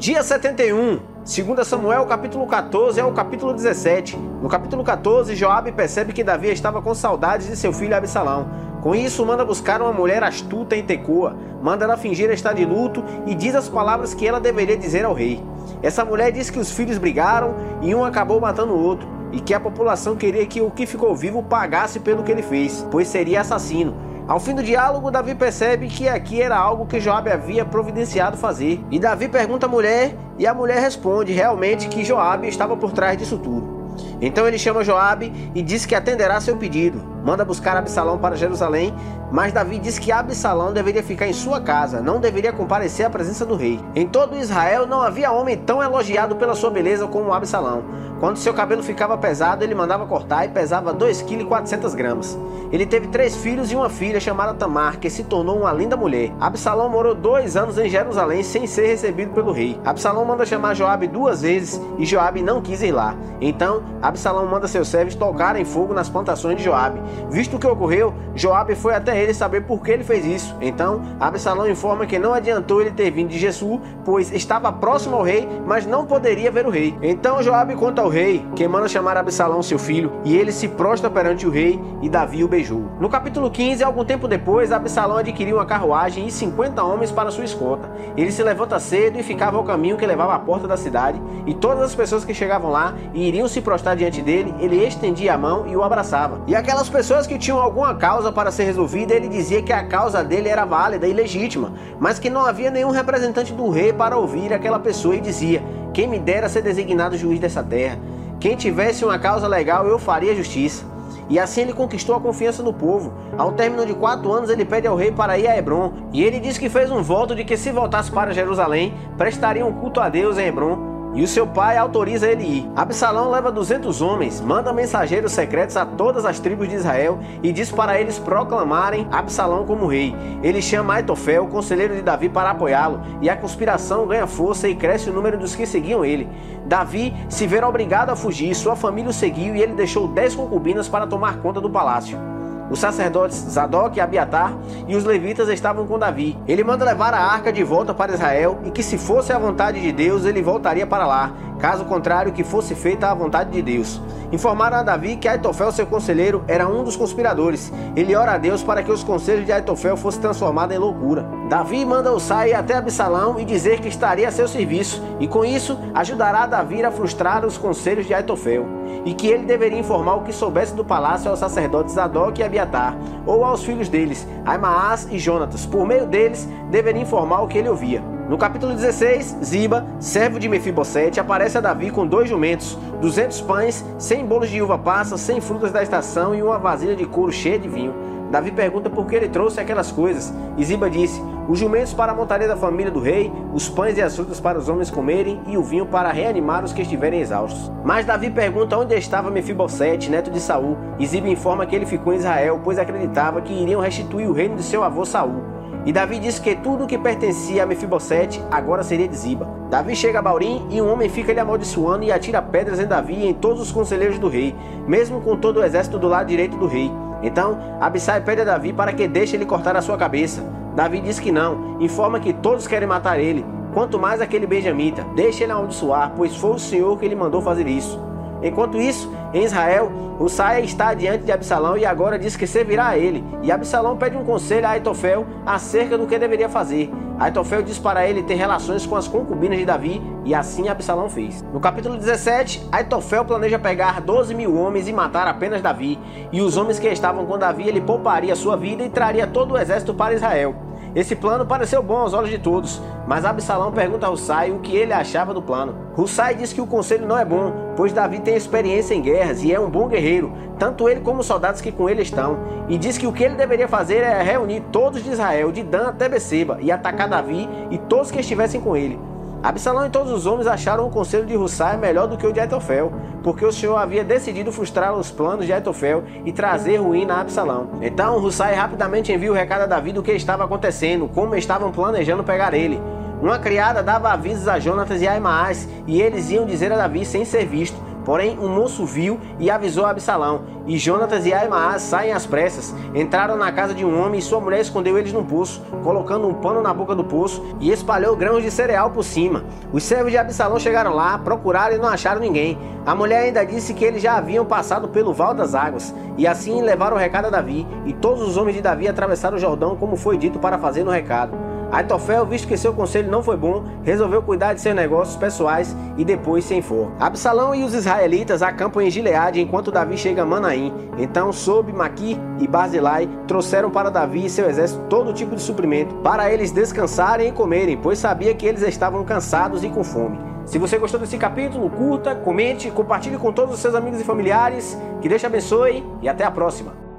Dia 71, 2 Samuel, capítulo 14 ao capítulo 17. No capítulo 14, Joabe percebe que Davi estava com saudades de seu filho Absalão. Com isso, manda buscar uma mulher astuta em Tecoa, manda ela fingir estar de luto e diz as palavras que ela deveria dizer ao rei. Essa mulher diz que os filhos brigaram e um acabou matando o outro, e que a população queria que o que ficou vivo pagasse pelo que ele fez, pois seria assassino. Ao fim do diálogo, Davi percebe que aqui era algo que Joabe havia providenciado fazer. E Davi pergunta à mulher, e a mulher responde realmente que Joabe estava por trás disso tudo. Então ele chama Joabe e diz que atenderá seu pedido. Manda buscar Absalão para Jerusalém, mas Davi diz que Absalão deveria ficar em sua casa, não deveria comparecer à presença do rei. Em todo Israel não havia homem tão elogiado pela sua beleza como Absalão. Quando seu cabelo ficava pesado, ele mandava cortar e pesava 2,4 kg. Ele teve 3 filhos e uma filha chamada Tamar, que se tornou uma linda mulher. Absalão morou 2 anos em Jerusalém sem ser recebido pelo rei. Absalão manda chamar Joabe 2 vezes e Joabe não quis ir lá. Então, Absalão manda seus servos tocarem fogo nas plantações de Joabe. Visto o que ocorreu, Joabe foi até ele saber por que ele fez isso. Então, Absalão informa que não adiantou ele ter vindo de Gesur, pois estava próximo ao rei, mas não poderia ver o rei. Então Joabe conta ao rei, que manda chamar Absalão, seu filho, e ele se prostra perante o rei e Davi o beijou. No capítulo 15, algum tempo depois, Absalão adquiriu uma carruagem e 50 homens para sua escolta. Ele se levanta cedo e ficava ao caminho que levava à porta da cidade, e todas as pessoas que chegavam lá e iriam se prostrar diante dele, ele estendia a mão e o abraçava. E aquelas pessoas que tinham alguma causa para ser resolvida, ele dizia que a causa dele era válida e legítima, mas que não havia nenhum representante do rei para ouvir aquela pessoa, e dizia: quem me dera ser designado juiz dessa terra. Quem tivesse uma causa legal, eu faria justiça. E assim ele conquistou a confiança do povo. Ao término de 4 anos, ele pede ao rei para ir a Hebrom, e ele diz que fez um voto de que, se voltasse para Jerusalém, prestaria um culto a Deus em Hebrom, e o seu pai autoriza ele ir. Absalão leva 200 homens, manda mensageiros secretos a todas as tribos de Israel e diz para eles proclamarem Absalão como rei. Ele chama Aitofel, conselheiro de Davi, para apoiá-lo, e a conspiração ganha força e cresce o número dos que seguiam ele. Davi se vê obrigado a fugir, sua família o seguiu e ele deixou 10 concubinas para tomar conta do palácio. Os sacerdotes Zadok e Abiatar e os levitas estavam com Davi. Ele manda levar a arca de volta para Israel e que, se fosse a vontade de Deus, ele voltaria para lá, caso contrário, que fosse feita a vontade de Deus. Informaram a Davi que Aitofel, seu conselheiro, era um dos conspiradores. Ele ora a Deus para que os conselhos de Aitofel fossem transformados em loucura. Davi manda Husai até Absalão e dizer que estaria a seu serviço, e com isso ajudará Davi a frustrar os conselhos de Aitofel, e que ele deveria informar o que soubesse do palácio aos sacerdotes Zadok e Abiatar, ou aos filhos deles, Aimaas e Jonatas. Por meio deles, deveria informar o que ele ouvia. No capítulo 16, Ziba, servo de Mefibosete, aparece a Davi com 2 jumentos, 200 pães, 100 bolos de uva passa, 100 frutas da estação e uma vasilha de couro cheia de vinho. Davi pergunta por que ele trouxe aquelas coisas, e Ziba disse: os jumentos para a montaria da família do rei, os pães e as frutas para os homens comerem, e o vinho para reanimar os que estiverem exaustos. Mas Davi pergunta onde estava Mefibosete, neto de Saul, e Ziba informa que ele ficou em Israel, pois acreditava que iriam restituir o reino de seu avô Saul. E Davi disse que tudo o que pertencia a Mefibosete agora seria de Ziba. Davi chega a Baurim e um homem fica lhe amaldiçoando e atira pedras em Davi e em todos os conselheiros do rei, mesmo com todo o exército do lado direito do rei. Então Abissai pede a Davi para que deixe ele cortar a sua cabeça. Davi diz que não, informa que todos querem matar ele, quanto mais aquele benjamita. Deixe ele amaldiçoar, pois foi o Senhor que lhe mandou fazer isso. Enquanto isso, em Israel, Husai está diante de Absalão e agora diz que servirá a ele. E Absalão pede um conselho a Aitofel acerca do que deveria fazer. Aitofel diz para ele ter relações com as concubinas de Davi, e assim Absalão fez. No capítulo 17, Aitofel planeja pegar 12.000 homens e matar apenas Davi. E os homens que estavam com Davi ele pouparia sua vida e traria todo o exército para Israel. Esse plano pareceu bom aos olhos de todos, mas Absalão pergunta a Husai o que ele achava do plano. Husai diz que o conselho não é bom, pois Davi tem experiência em guerras e é um bom guerreiro, tanto ele como os soldados que com ele estão, e diz que o que ele deveria fazer é reunir todos de Israel, de Dan até Beceba, e atacar Davi e todos que estivessem com ele. Absalão e todos os homens acharam o conselho de Husai melhor do que o de Aitofel, porque o Senhor havia decidido frustrar os planos de Aitofel e trazer ruína a Absalão. Então Husai rapidamente envia o recado a Davi do que estava acontecendo, como estavam planejando pegar ele. Uma criada dava avisos a Jonatas e a Aimaas, e eles iam dizer a Davi sem ser visto, Porém, um moço viu e avisou Absalão. E Jonatas e Ahimaaz saem às pressas, entraram na casa de um homem e sua mulher escondeu eles num poço, colocando um pano na boca do poço e espalhou grãos de cereal por cima. Os servos de Absalão chegaram lá, procuraram e não acharam ninguém. A mulher ainda disse que eles já haviam passado pelo val das águas, e assim levaram o recado a Davi, e todos os homens de Davi atravessaram o Jordão como foi dito para fazer no recado. Aitofel, visto que seu conselho não foi bom, resolveu cuidar de seus negócios pessoais e depois se enforca. Absalão e os israelitas acampam em Gileade enquanto Davi chega a Manaim. Então Sob, Maqui e Barzilai trouxeram para Davi e seu exército todo tipo de suprimento, para eles descansarem e comerem, pois sabia que eles estavam cansados e com fome. Se você gostou desse capítulo, curta, comente, compartilhe com todos os seus amigos e familiares. Que Deus te abençoe e até a próxima.